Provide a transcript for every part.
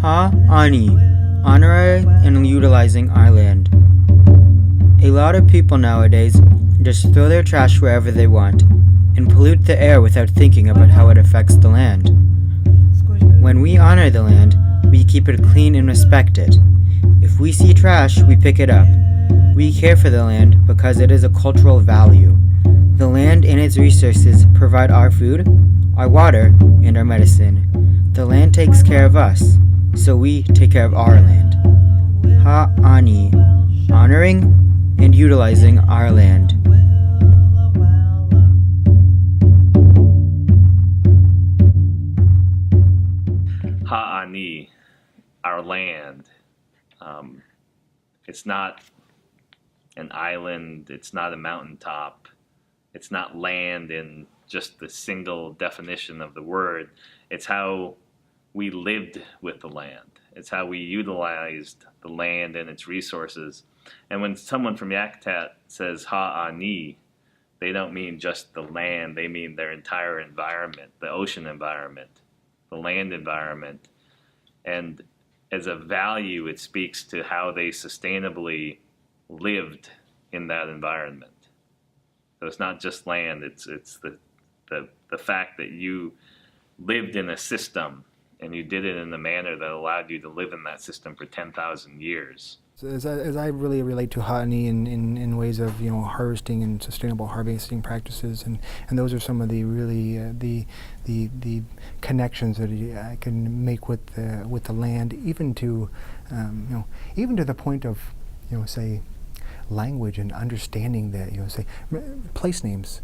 Haa Aani, honoring and utilizing our land. A lot of people nowadays just throw their trash wherever they want and pollute the air without thinking about how it affects the land. When we honor the land, we keep it clean and respect it. If we see trash, we pick it up. We care for the land because it is a cultural value. The land and its resources provide our food, our water, and our medicine. The land takes care of us, so we take care of our land. Haa Aani, honoring and utilizing our land. Haa Aani, our land. It's not an island, it's not a mountaintop, it's not land in just the single definition of the word. It's how we lived with the land. It's how we utilized the land and its resources. And when someone from Yakutat says Haa Aani, they don't mean just the land, they mean their entire environment, the ocean environment, the land environment. And as a value, it speaks to how they sustainably lived in that environment. So it's not just land, it's the fact that you lived in a system and you did it in a manner that allowed you to live in that system for 10,000 years. So as I really relate to Haa Aani in ways of harvesting and sustainable harvesting practices, and those are some of the really the connections that I can make with the land, even to even to the point of say language and understanding that say place names.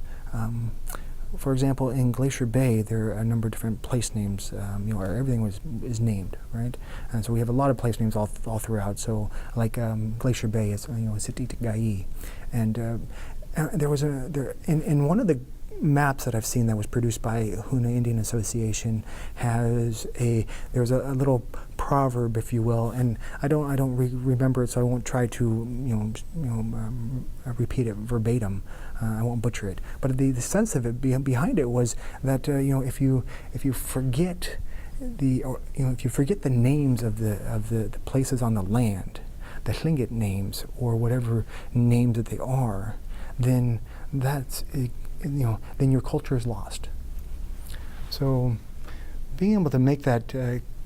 For example, in Glacier Bay, there are a number of different place names. Where everything is named, right? And so we have a lot of place names all throughout. So, like Glacier Bay is Sititigai, and there was in one of the maps that I've seen that was produced by Hoona Indian Association there's a little proverb, if you will, and I don't remember it, so I won't try to repeat it verbatim. I won't butcher it, but the sense of it behind it was that if you forget if you forget the names of the places on the land, the Tlingit names or whatever names that they are, then that's then your culture is lost. So being able to make that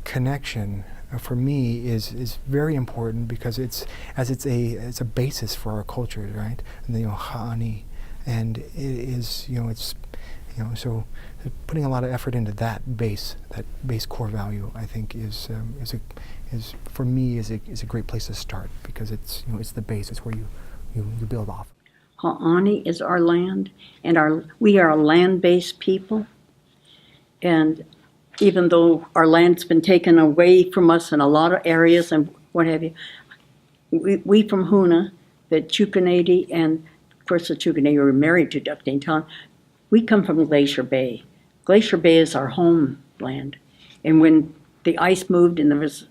connection for me is very important, because it's a basis for our culture, right? And Haa Aani, and it is so putting a lot of effort into that base core value, I think is for me is a great place to start, because it's it's the base. It's where you build off. Haa Aani is our land, and we are a land-based people. And even though our land's been taken away from us in a lot of areas and what have you, we from Hoona, the Chukanadi, and of course the Chukanadi were married to Duckdane Town, we come from Glacier Bay. Glacier Bay is our homeland. And when the ice moved and there was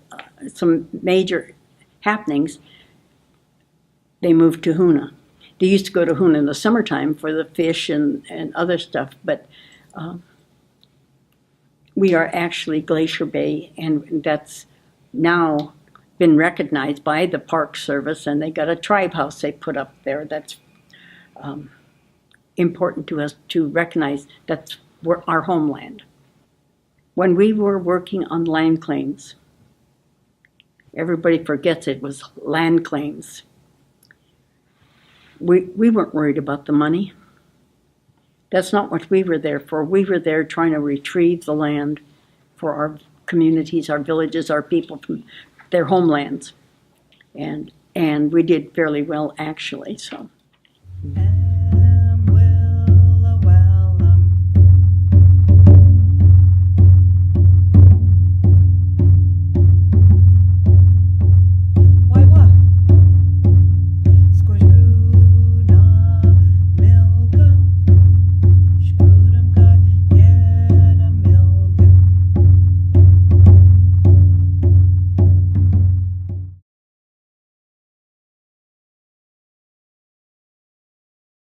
some major happenings, they moved to Hoona. They used to go to Hoona in the summertime for the fish and other stuff, but we are actually Glacier Bay, and that's now been recognized by the Park Service, and they got a tribe house they put up there. That's important to us to recognize that's our homeland. When we were working on land claims, everybody forgets it was land claims. We weren't worried about the money. That's not what we were there for. We were there trying to retrieve the land for our communities, our villages, our people from their homelands. And we did fairly well, actually. So